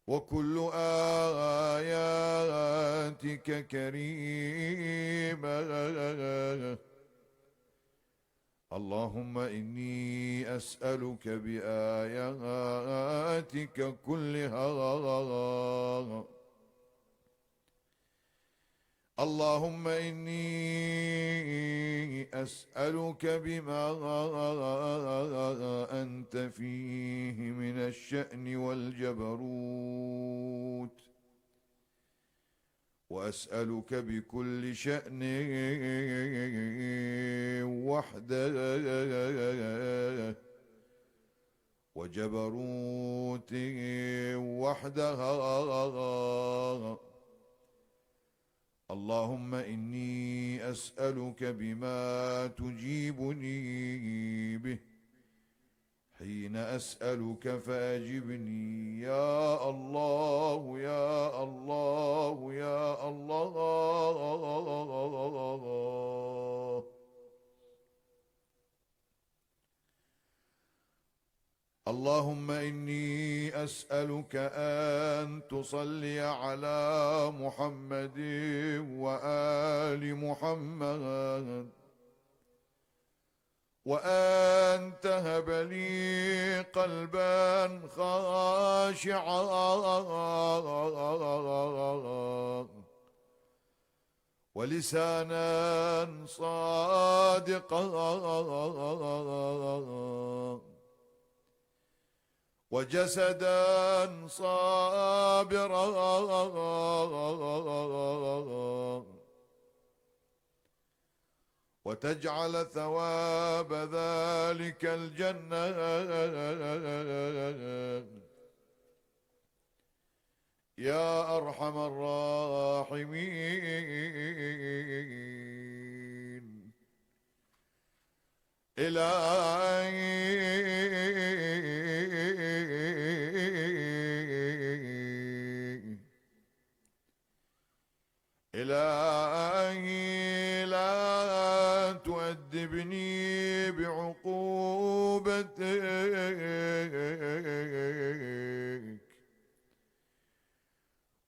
وكل آياتك كريمة. اللهم إني أسألك بآياتك كلها. اللهم إني أسألك بما أنت فيه من الشأن والجبروت، وأسألك بكل شأن وحده وجبروت وحدها. اللهم إني أسألك بما تجيبني به حين أسألك فأجبني يا الله يا الله يا الله. اللهم إني أسألك أن تصلي على محمد وآل محمد، وأن تهب لي قلبا خاشعا ولسانا صادقا وجسدا صابرا وتجعل ثواب ذلك الجنة يا أرحم الراحمين. إلهي لا تؤدبني بعقوبتك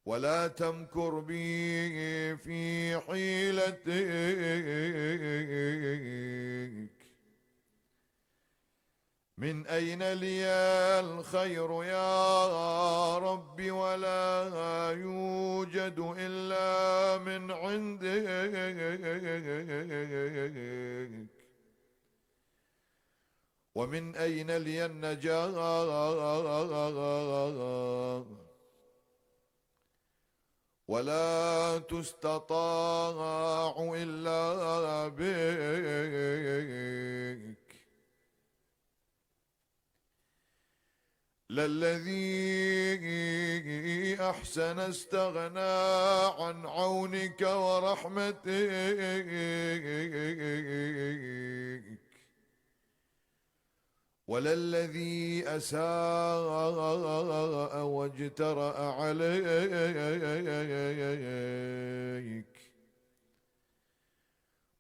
ولا تمكر بي في حيلتك. من أين لي الخير يا رب ولا يوجد إلا من عندك. ومن أين لي النجاة ولا تستطاع إلا بك. للذي أحسن استغنى عن عونك ورحمتك، وللذي أساء واجترأ عليك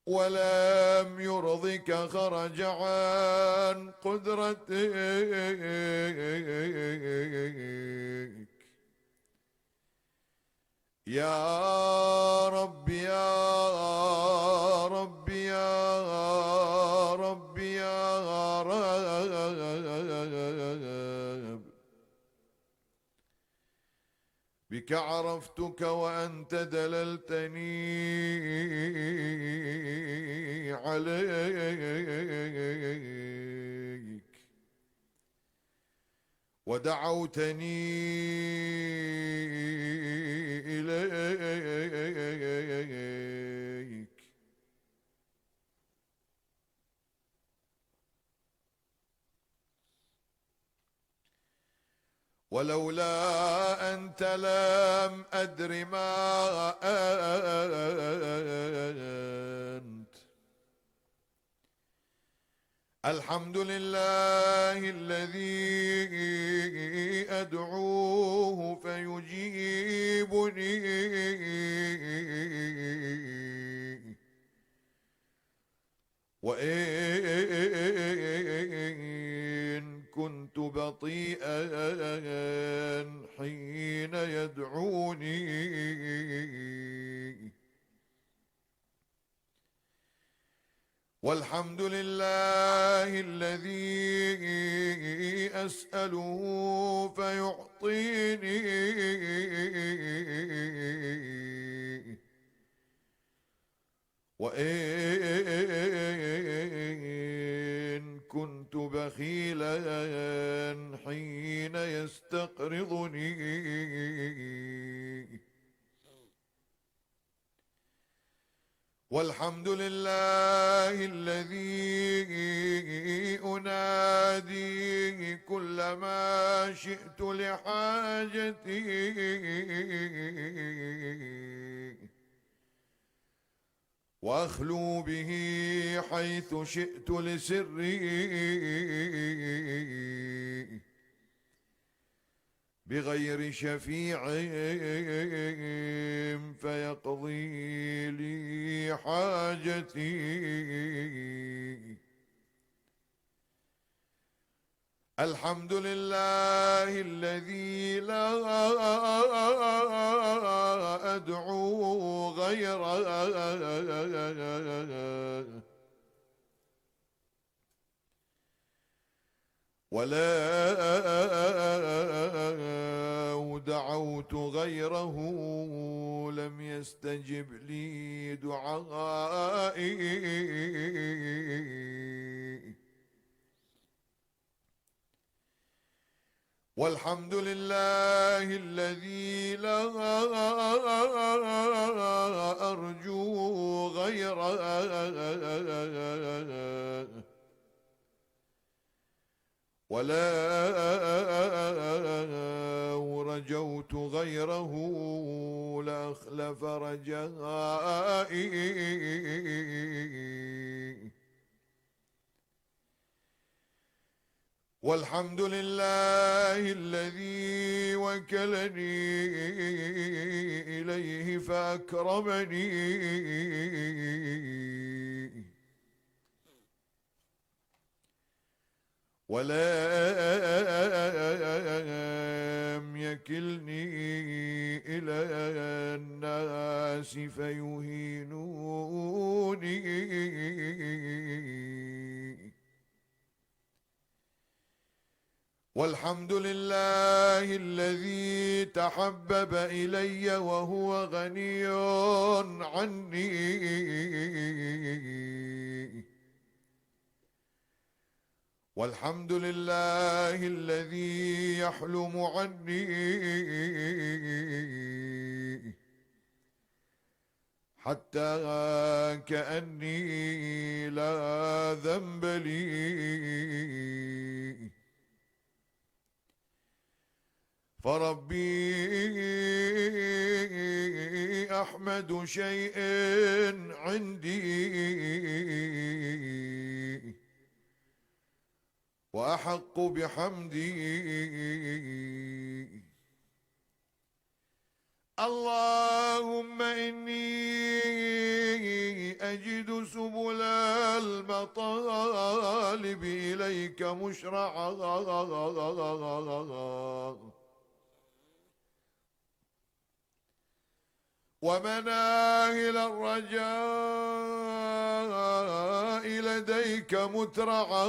ولم يرضك خرج عن قدرتك. يا رب يا رب يا رب يا رب، بك عرفتك وأنت دللتني عليك ودعوتني إليك. ولولا أنت لم أدر ما أنت. الحمد لله الذي أدعوه فيجيبني وإن كنت بطيئا حين يدعوني والحمد لله الذي أسأله فيعطيني وإن كنت بخيلا حين يستقرضني والحمد لله الذي أنادي كلما شئت لحاجتي وأخلو به حيث شئت لسري بغير شفيع فيقضي لي حاجتي الحمد لله الذي لا أدعو غيره ولا دعوت غيره لم يستجب لي دعائي والحمد لله الذي لا أرجو غيره ولا رجوت غيره لأخلف رجائي والحمد لله الذي وكلني إليه فأكرمني ولم يكلني إلى الناس فيهينوني والحمد لله الذي تحبب إلي وهو غني عني والحمد لله الذي يحلم عني حتى كأني لا ذنب لي فربي أحمد شيء عندي وأحق بحمدي اللهم إني أجد سبل المطالب إليك مشرعا ومناهل الرجاء لديك مترعا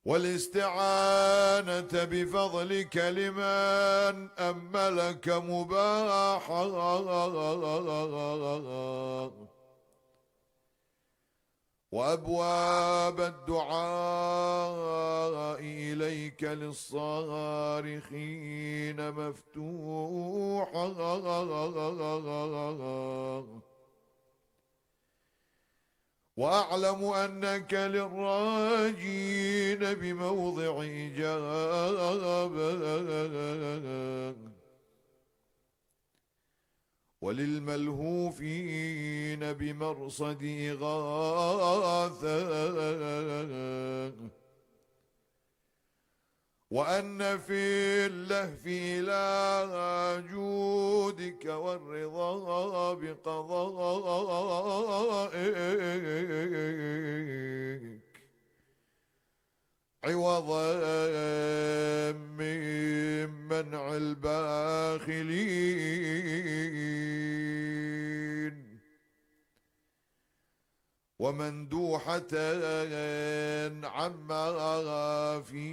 والاستعانة بفضلك لمن أملك مباحا وأبواب الدعاء إليك للصارخين مفتوحا وأعلم أنك للراجين بموضع إجابة وللملهوفين بمرصد إغاثة وأن في اللهف إلى جودك والرضا بقضائك عوضا من منع الباخلين ومندوحة عما في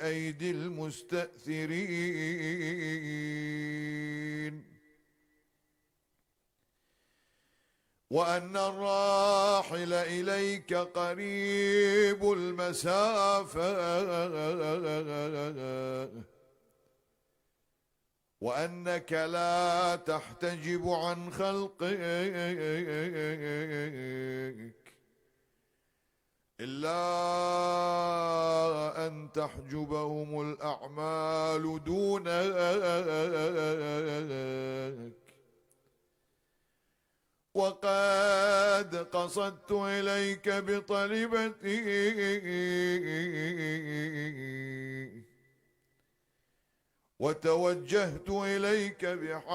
أيدي المستأثرين وأن الراحل إليك قريب المسافة وأنك لا تحتجب عن خلقك إلا أن تحجبهم الأعمال دونك وقد قصدت إليك بطلبتي وتوجهت إليك بحاجتي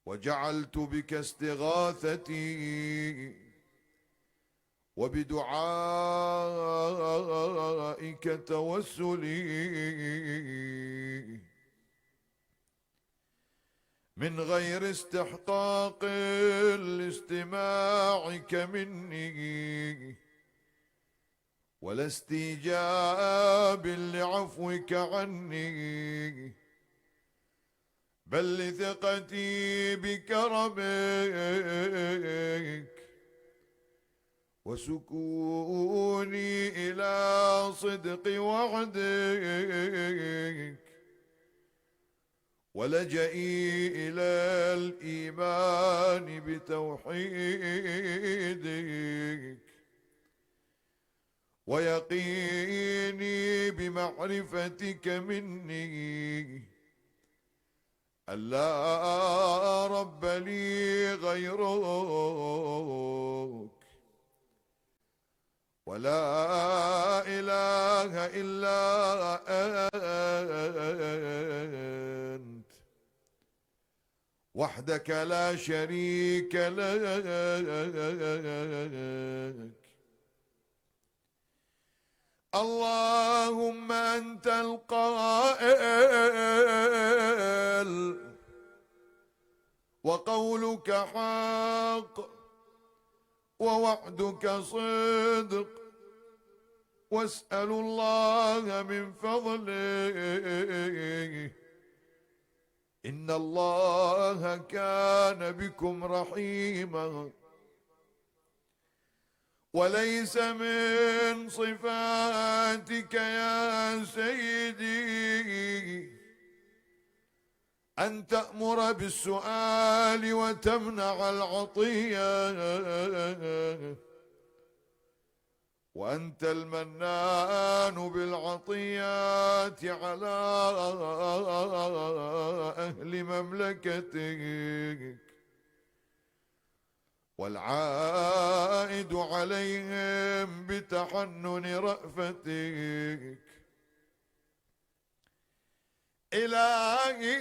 وجعلت بك استغاثتي وبدعائك توسلي من غير استحقاق لاستماعك مني ولا استيجاب لعفوك عني بل لثقتي بكرمك وسكوني إلى صدق وعدك ولجئي إلى الإيمان بتوحيدك ويقيني بمعرفتك مني ألا رب لي غيرك ولا إله إلا أنت وحدك لا شريك لك اللهم أنت القائل وقولك حق ووعدك صدق واسأل الله من فضله إن الله كان بكم رحيما وليس من صفاتك يا سيدي أن تأمر بالسؤال وتمنع العطية وأنت المنان بالعطيات على أهل مملكتك والعائد عليهم بتحنن رأفتك إلهي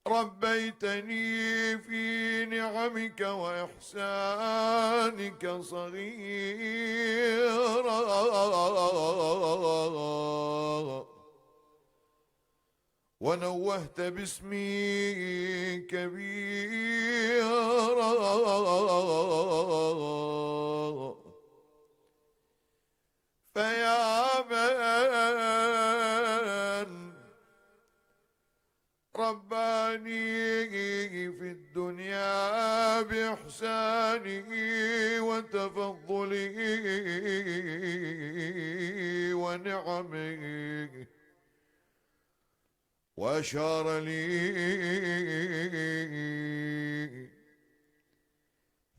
ربيتني في نعمك وإحسانك صغيرا ونوهت باسمي كبيرا فيا من رباني في الدنيا بإحسانه وتفضله ونعمه وأشار لي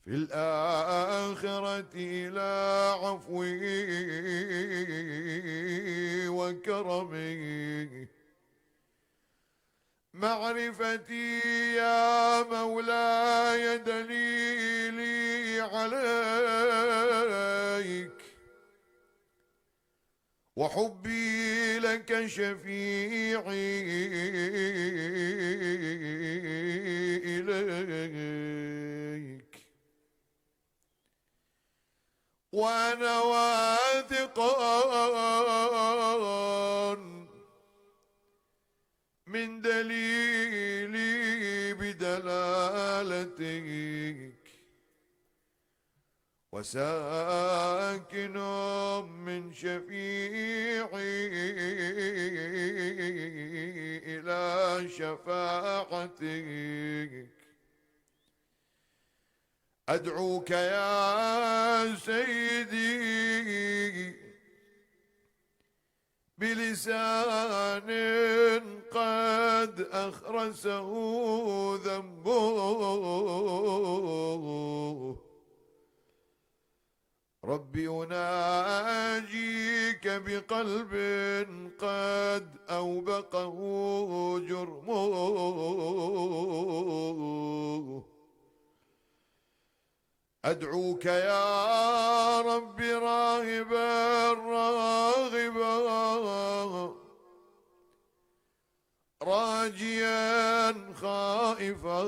في الآخرة إلى عفوه وكرمه معرفتي يا مولاي دليلي عليك، وحبي لك شفيعي إليك، وأنا واثق من دليلي بدلالتك، وساكن من شفيعي إلى شفاعتك. أدعوك يا سيدي بلسان قد أخرسه ذنبه، ربي أناجيك بقلب قد أوبقه جرمه. أدعوك يا رب راغبا راغبا، راجيا خائفا،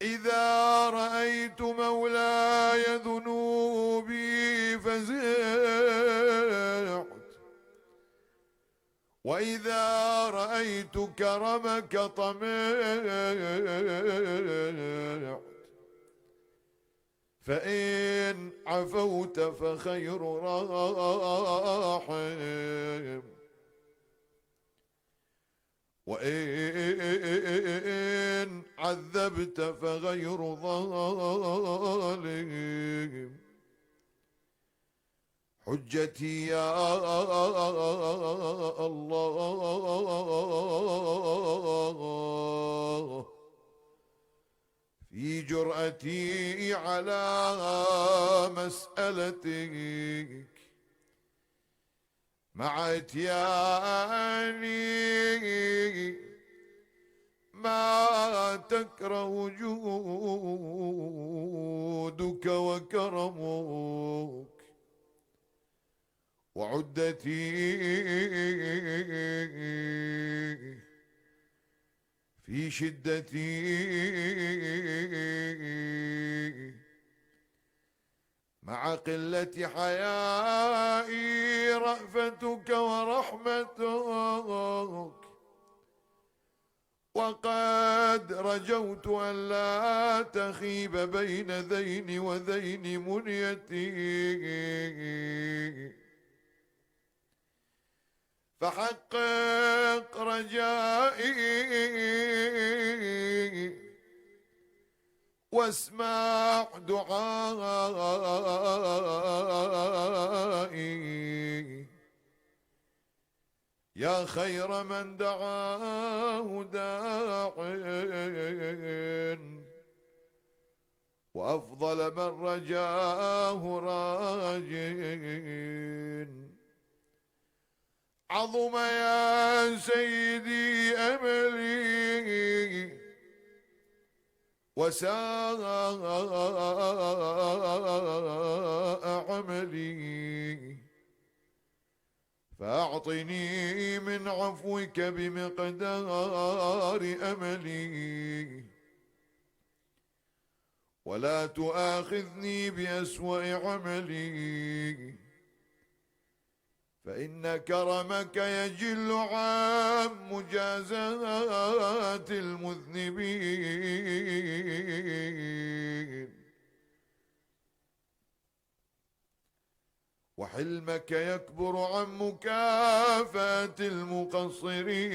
إذا رأيت مولاي ذنوبي فزعت، وإذا رأيت كرمك طمعت، فإن عفوت فخير راحم، وإن عذبت فغير ظالم. حجتي يا الله في جرأتي على مسألتك، مع اتياني ما تكره جودك وكرمك، وعدتي في شدتي مع قلة حيائي رأفتك ورحمتك، وقد رجوت أن لا تخيب بين ذين وذين منيتي، فحقق رجائي واسمع دعائي، يا خير من دعاه داع، وأفضل من رجاه راج. عظم يا سيدي أملي وساء عملي، فأعطني من عفوك بمقدار أملي، ولا تؤاخذني بأسوأ عملي، فإن كرمك يجل عن مجازات المذنبين، وحلمك يكبر عن مكافاة المقصرين.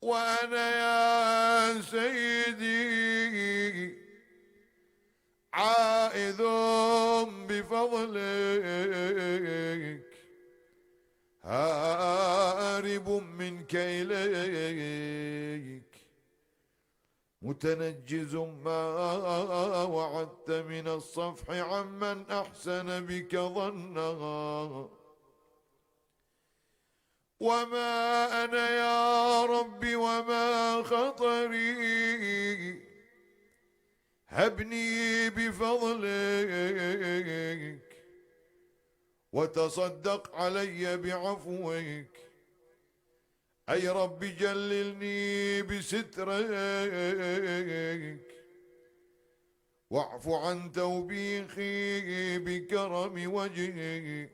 وأنا يا سيدي عائذ بفضلك، هارب منك إليك، متنجز ما وعدت من الصفح عمن أحسن بك ظنا. وما أنا يا ربي وما خطري، هبني بفضلك وتصدق علي بعفوك. أي رب جللني بسترك واعف عن توبيخي بكرم وجهك.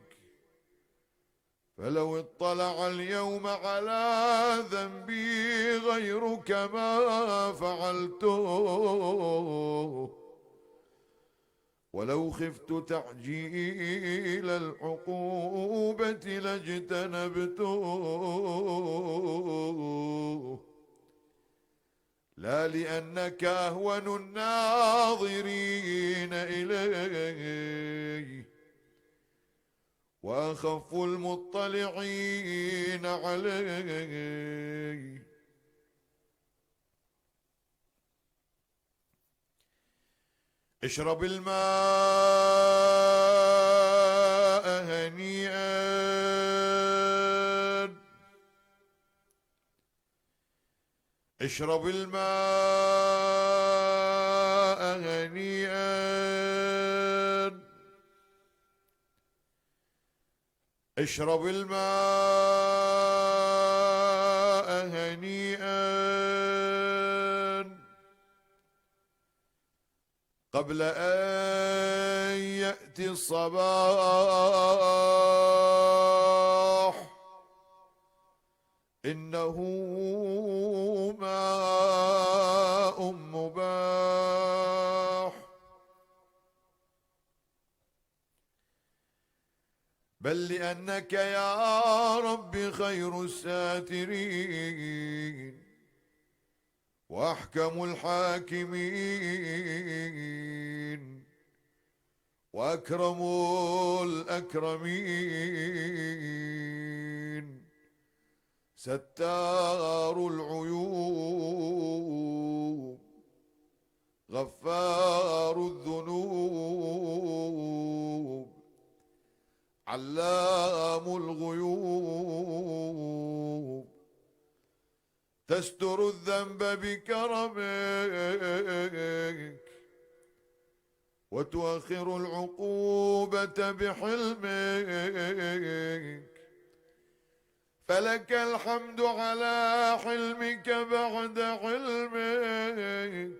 فلو اطلع اليوم على ذنبي غيرك ما فعلته، ولو خفت تعجيل العقوبة لاجتنبته. لا لأنك أهون الناظرين إلي وأخف المطلعين علي. اشرب الماء هنيئا، اشرب الماء هنيئا، اشرب الماء هنيئا قبل أن يأتي الصباح. إنه ماء مباح، بل لأنك يا رب خير الساترين وأحكم الحاكمين وأكرم الأكرمين، ستار العيوب غفار الذنوب علام الغيوب. تستر الذنب بكرمك وتؤخر العقوبة بحلمك. فلك الحمد على حلمك بعد حلمك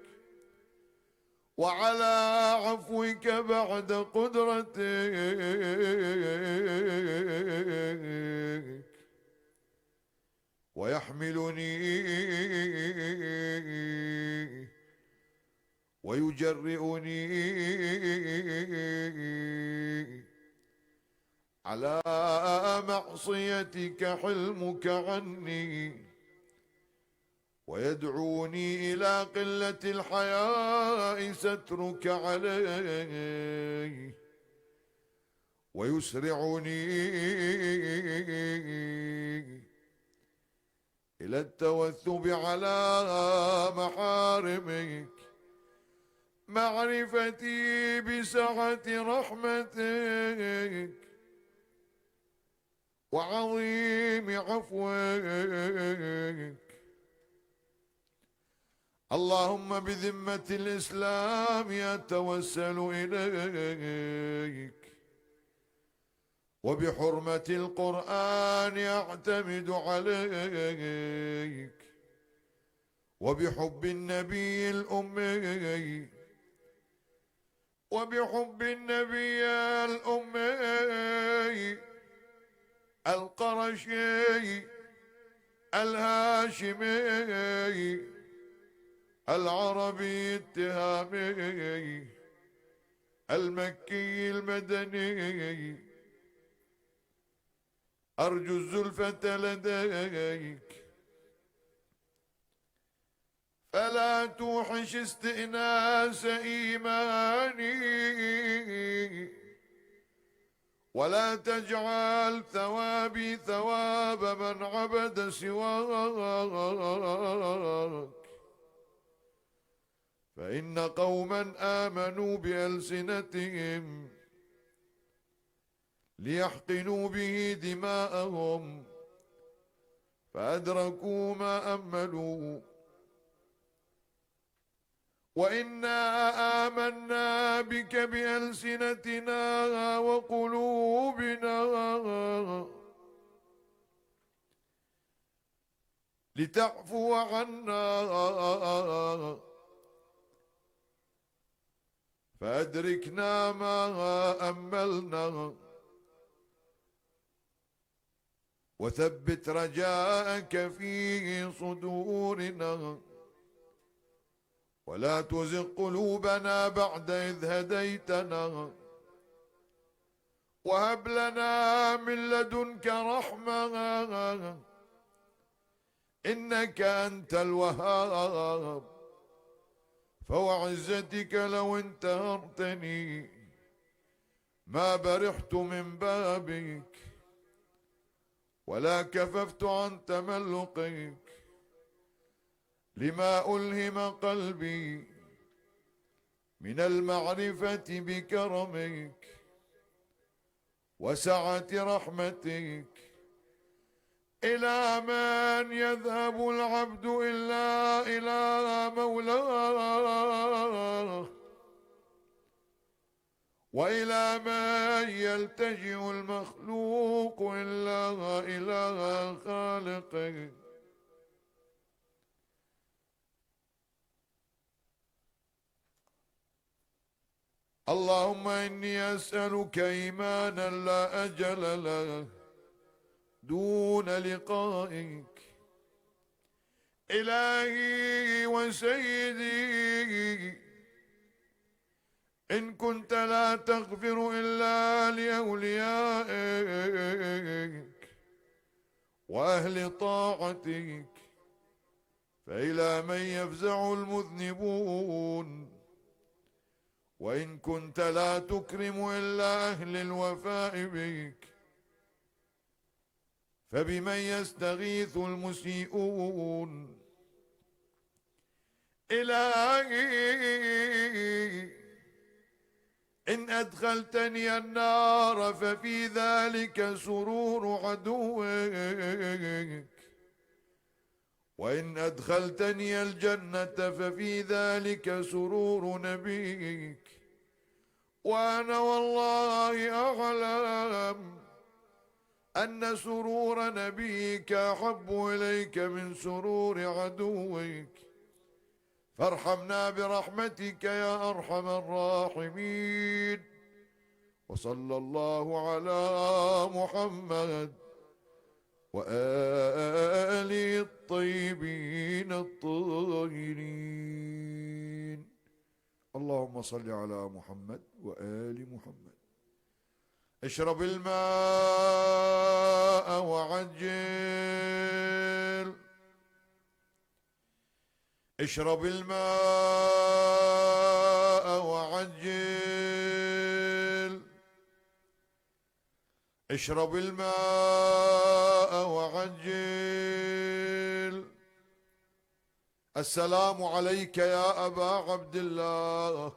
وعلى عفوك بعد قدرتك. ويحملني ويجرئني على معصيتك حلمك عني، ويدعوني إلى قلة الحياء سترك علي، ويسرعني إلى التوثب على محارمك. معرفتي بسعة رحمتك وعظيم عفوك. اللهم بذمة الإسلام أتوسل إليك، وبحرمة القرآن أعتمد عليك، وبحب النبي الأمي، وبحب النبي الأمي القرشي الهاشمي العربي التهامي المكي المدني، أرجو الزلفة لديك فلا توحش استئناس إيماني، ولا تجعل ثوابي ثواب من عبد سواك. فإن قوما آمنوا بألسنتهم ليحقنوا به دماءهم فأدركوا ما أملوا، وإنا آمنا بك بألسنتنا وقلوبنا لتعفو عنا فأدركنا ما أملنا، وثبت رجاءك في صدورنا، ولا تزغ قلوبنا بعد إذ هديتنا، وهب لنا من لدنك رحمة إنك أنت الوهاب. فوعزتك لو انتهرتني ما برحت من بابك، ولا كففت عن تملقك لما ألهم قلبي من المعرفة بكرمك وسعة رحمتك. إلى من يذهب العبد إلا إلى مولاه، وإلى من يلتجئ المخلوق إلا إلى خالقه. اللهم إني أسألك إيمانا لا أجل له دون لقائك. إلهي وسيدي، إن كنت لا تغفر إلا لأوليائك وأهل طاعتك، فإلى من يفزع المذنبون؟ وإن كنت لا تكرم إلا أهل الوفاء بك، فبمن يستغيث المسيئون؟ إلهي إن أدخلتني النار ففي ذلك سرور عدوك، وإن أدخلتني الجنة ففي ذلك سرور نبيك. وأنا والله أعلم أن سرور نبيك أحب إليك من سرور عدوك، فارحمنا برحمتك يا أرحم الراحمين. وصلى الله على محمد وآله الطيبين الطاهرين. اللهم صل على محمد وآل محمد. اشرب الماء وعجل، اشرب الماء وعجل، اشرب الماء وعجل. السلام عليك يا أبا عبد الله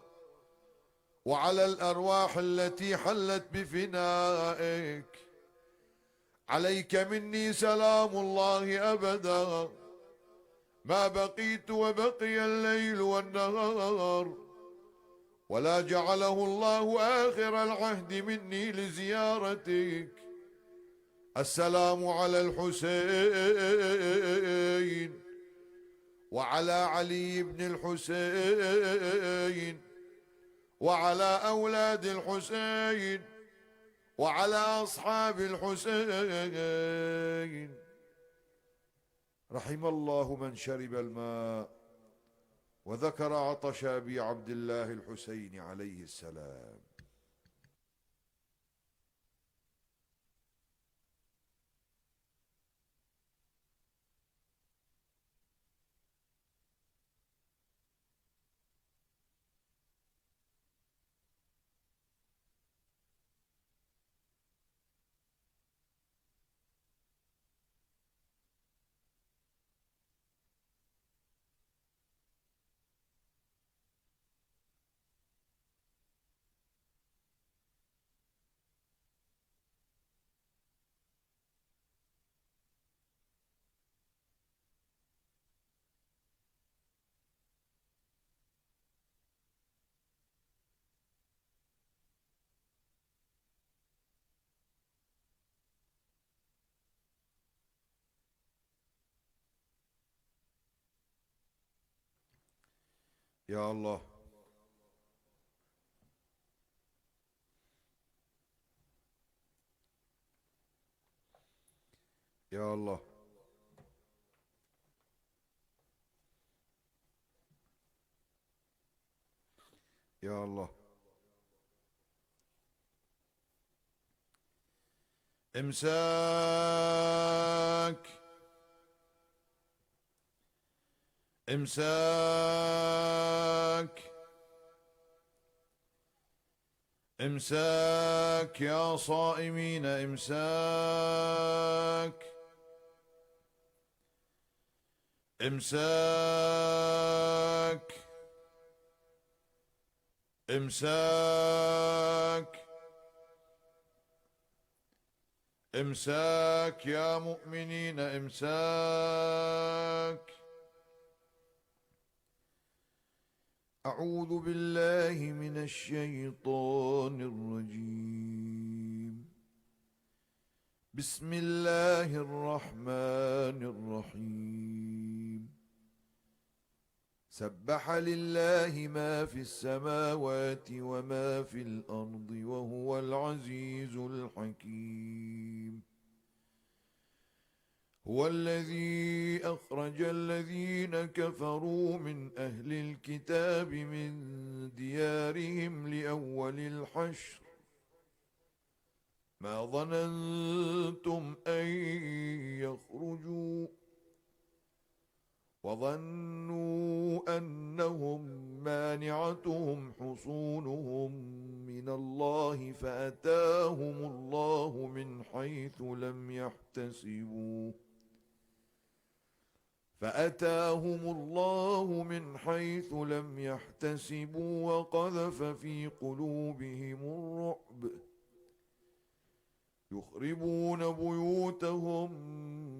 وعلى الأرواح التي حلت بفنائك. عليك مني سلام الله أبدا ما بقيت وبقي الليل والنهار، ولا جعله الله آخر العهد مني لزيارتك. السلام على الحسين وعلى علي بن الحسين وعلى أولاد الحسين وعلى أصحاب الحسين. رحم الله من شرب الماء وذكر عطش أبي عبد الله الحسين عليه السلام. يا الله. يا الله. يا الله. إمساك. إمساك. إمساك يا صائمين، إمساك. إمساك. إمساك. إمساك يا مؤمنين، إمساك. أعوذ بالله من الشيطان الرجيم. بسم الله الرحمن الرحيم. سبح لله ما في السماوات وما في الأرض وهو العزيز الحكيم. هو الذي أخرج الذين كفروا من أهل الكتاب من ديارهم لأول الحشر ما ظننتم أن يخرجوا وظنوا أنهم مانعتهم حصونهم من الله فأتاهم الله من حيث لم يحتسبوا وقذف في قلوبهم الرعب يخربون بيوتهم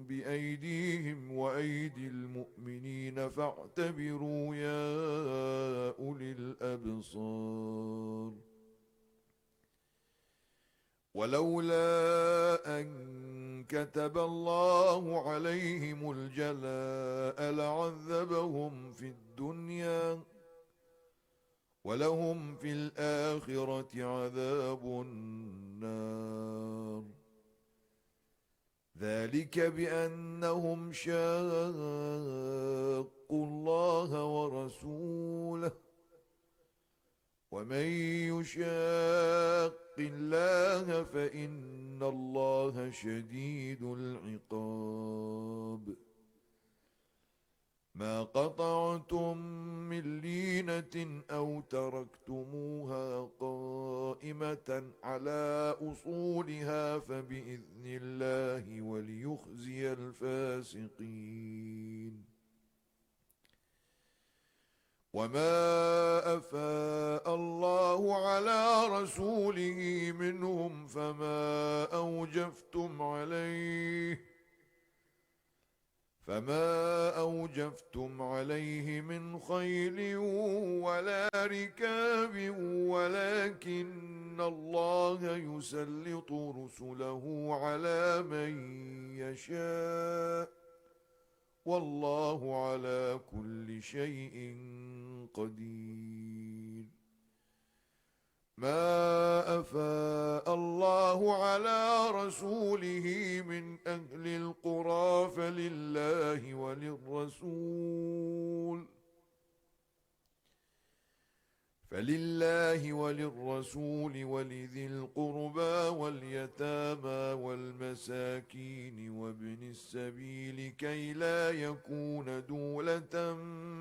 بأيديهم وأيدي المؤمنين فاعتبروا يا أولي الأبصار. ولولا أن كتب الله عليهم الجلاء لعذبهم في الدنيا ولهم في الآخرة عذاب النار. ذلك بأنهم شاقوا الله ورسوله ومن يشاق الله فإن الله شديد العقاب. ما قطعتم من لينة أو تركتموها قائمة على أصولها فبإذن الله وليخزي الفاسقين. وما أفاء الله على رسوله منهم فما أوجفتم عليه من خيل ولا ركاب ولكن الله يسلط رسله على من يشاء والله على كل شيء قدير. ما أفاء الله على رسوله من أهل القرى فلله وللرسول ولذي القربى واليتامى والمساكين وابن السبيل كي لا يكون دولة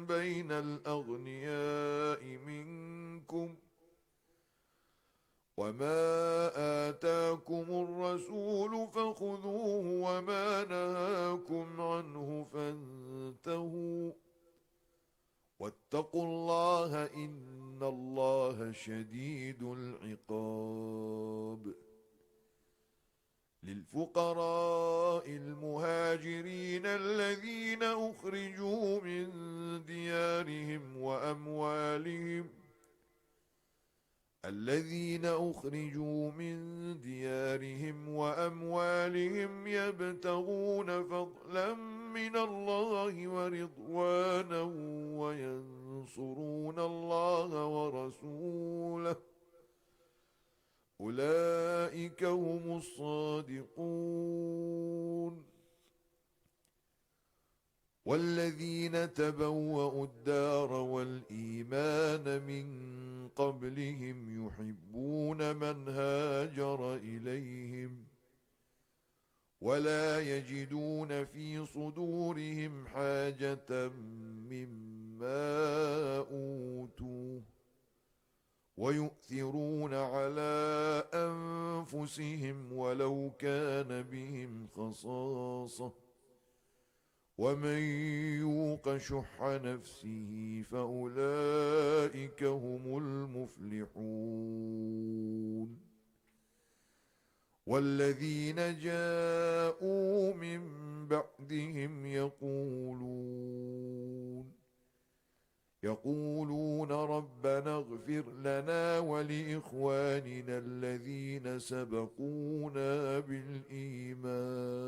بين الأغنياء منكم. وما آتاكم الرسول فخذوه وما نهاكم عنه فانتهوا واتقوا الله إن الله شديد العقاب. للفقراء المهاجرين الذين أخرجوا من ديارهم الذين أخرجوا من ديارهم وأموالهم يبتغون فضلا من الله ورضوانا وينصرون الله ورسوله أولئك هم الصادقون. والذين تبوأوا الدار والإيمان من قبلهم يحبون من هاجر إليهم ولا يجدون في صدورهم حاجة مما أوتوا ويؤثرون على أنفسهم ولو كان بهم خصاصة ومن يوق شح نفسه فأولئك هم المفلحون. والذين جاءوا من بعدهم يقولون ربنا اغفر لنا ولإخواننا الذين سبقونا بالإيمان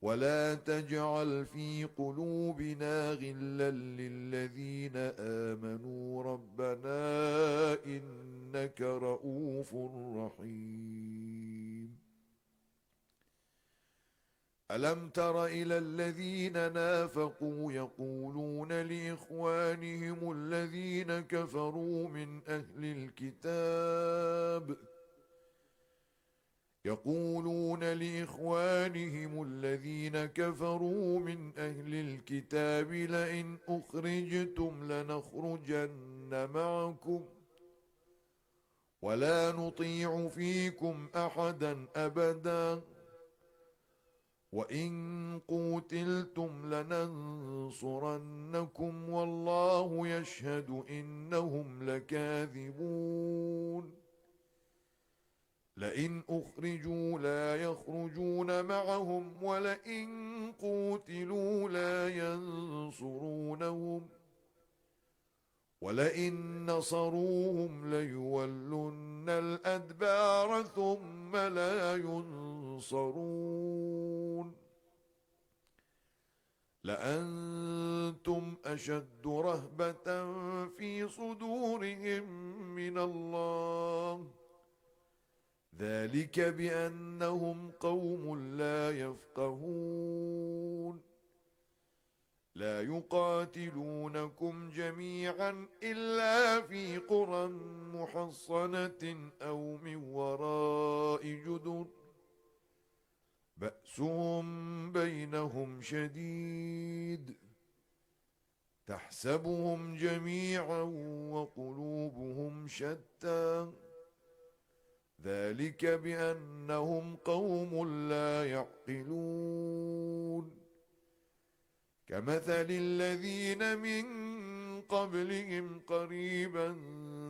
ولا تجعل في قلوبنا غلا للذين آمنوا ربنا إنك رؤوف رحيم. ألم تر إلى الذين نافقوا يقولون لإخوانهم الذين كفروا من أهل الكتاب لئن أخرجتم لنخرجن معكم ولا نطيع فيكم أحدا أبدا وإن قوتلتم لننصرنكم والله يشهد إنهم لكاذبون. لئن أخرجوا لا يخرجون معهم ولئن قوتلوا لا ينصرونهم ولئن نصروهم ليولن الأدبار ثم لا ينصرون. لأنتم أشد رهبة في صدورهم من الله ذلك بأنهم قوم لا يفقهون. لا يقاتلونكم جميعا إلا في قرى محصنة أو من وراء جدر بأسهم بينهم شديد تحسبهم جميعا وقلوبهم شتى ذلك بأنهم قوم لا يعقلون. كمثل الذين من قبلهم قريبا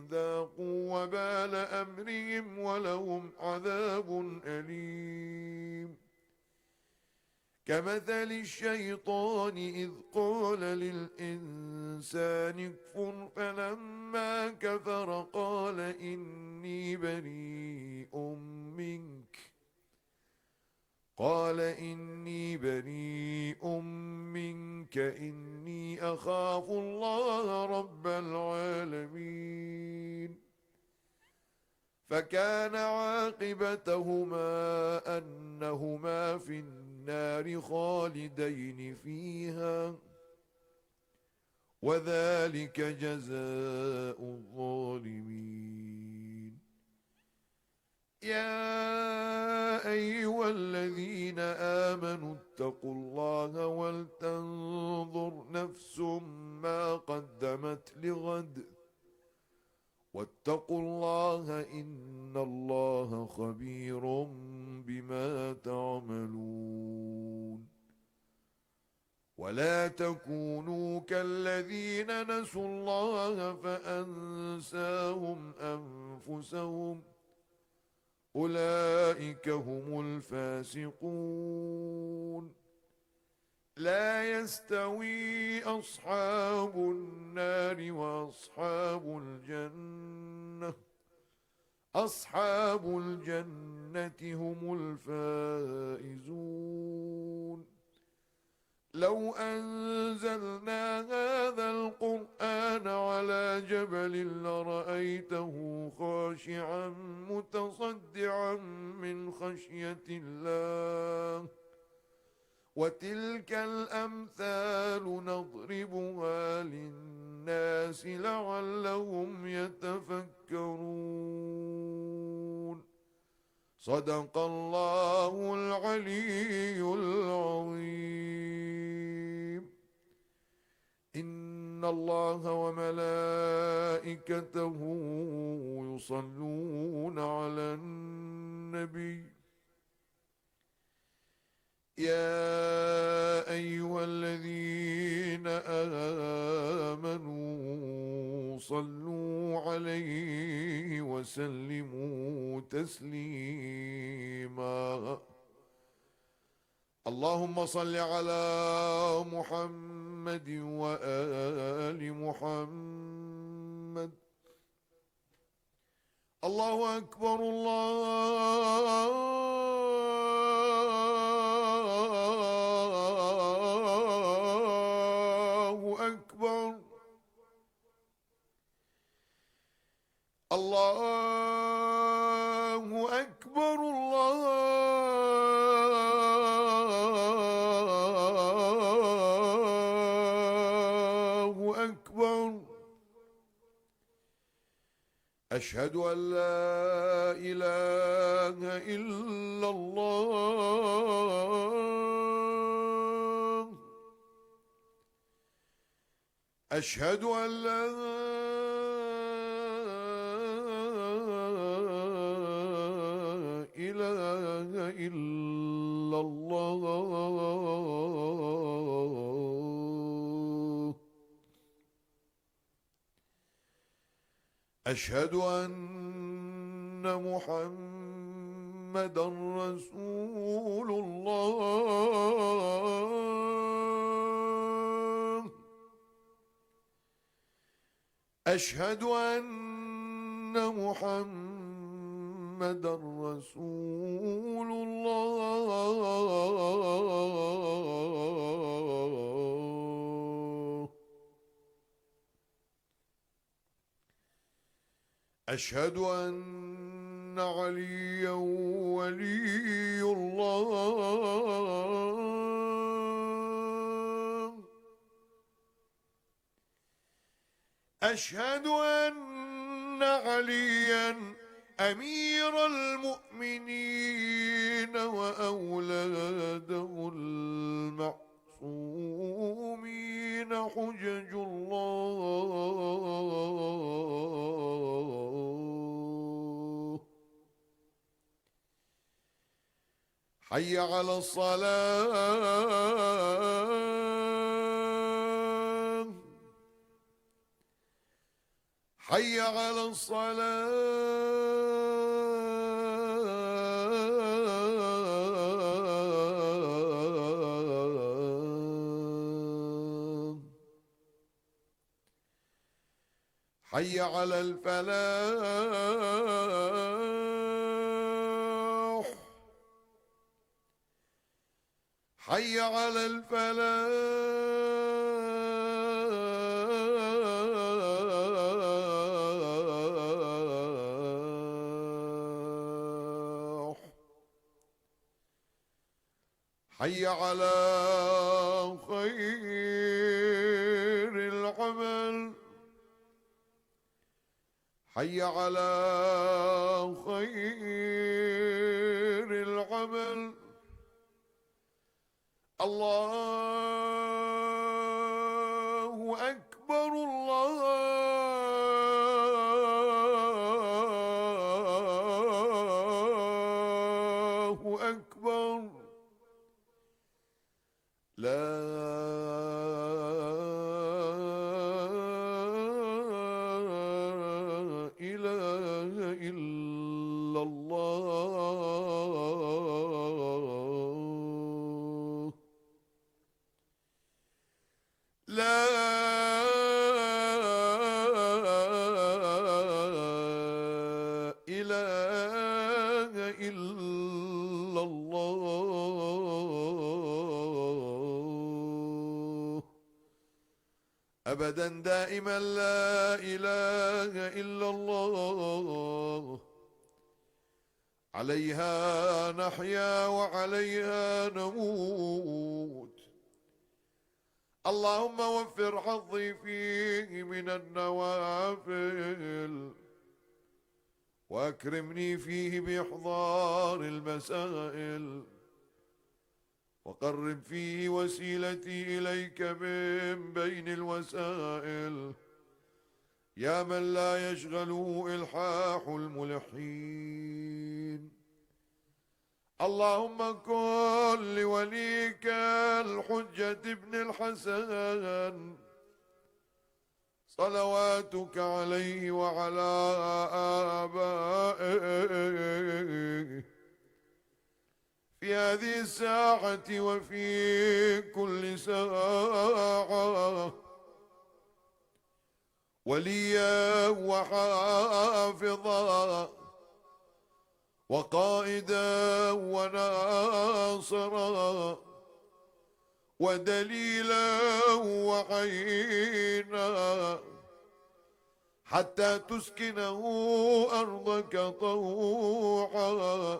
ذاقوا وبال أمرهم ولهم عذاب أليم. كمثل الشيطان إذ قال للإنسان اكفر فلما كفر قال إني بريء منك إني أخاف الله رب العالمين. فكان عاقبتهما أنهما في النار خالدين فيها وذلك جزاء الظالمين. يا أيها الذين آمنوا اتقوا الله ولتنظر نفس ما قدمت لغد واتقوا الله إن الله خبير بما تعملون. ولا تكونوا كالذين نسوا الله فأنساهم أنفسهم أولئك هم الفاسقون. لا يستوي أصحاب النار وأصحاب الجنة، أصحاب الجنة هم الفائزون. لو أنزلنا هذا القرآن على جبل لرأيته خاشعا متصدعا من خشية الله، وتلك الأمثال نضربها للناس لعلهم يتفكرون. صدق الله العلي العظيم. إن الله وملائكته يصلون على النبي. يا أيها الذين آمنوا صلوا عليه وسلموا تسليما. اللهم صل على محمد وآل محمد. الله أكبر، الله أكبر، الله أكبر، الله أكبر. أشهد أن لا إله إلا الله. أشهد أن لا إله إلا الله. أشهد أن محمدًا رسول الله. أشهد أن محمدًا رسول الله. أشهد أن عليًّا ولي الله. أشهد أن عليًّا أمير المؤمنين وأولاده المعصومين حجج الله. حي على الصلاة، حي على الصلاة. حي على الفلاح، حي على الفلاح. حي على خير العمل، حي على خير العمل. الله أكبر، الله أكبر. لا إله إلا الله. أبدا دائما لا إله إلا الله. عليها نحيا وعليها نموت. اللهم وفر حظي فيه من النوافل، وأكرمني فيه بإحضار المسائل، وقرب فيه وسيلتي إليك من بين الوسائل، يا من لا يشغله إلحاح الملحين. اللهم كن لوليك الحجة ابن الحسن صلواتك عليه وعلى آبائه في هذه الساعة وفي كل ساعة، وليا وحافظا وقائدا وناصرا ودليلا وعينا، حتى تسكنه أرضك طوعا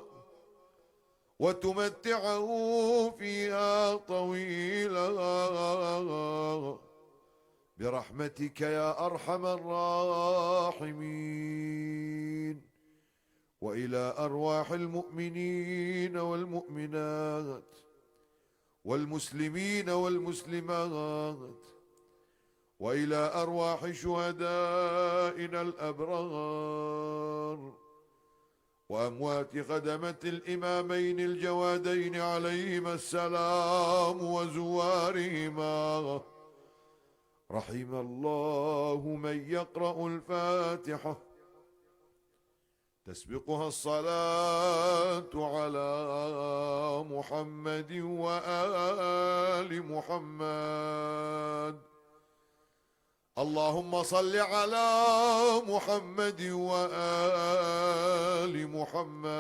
وتمتعه فيها طويلا برحمتك يا أرحم الراحمين. وإلى أرواح المؤمنين والمؤمنات والمسلمين والمسلمات، وإلى أرواح شهدائنا الأبرار وأموات خدمة الإمامين الجوادين عليهما السلام وزوارهما. رحم الله من يقرأ الفاتحة تسبقها الصلاة على محمد وآل محمد. اللهم صل على محمد وآل محمد.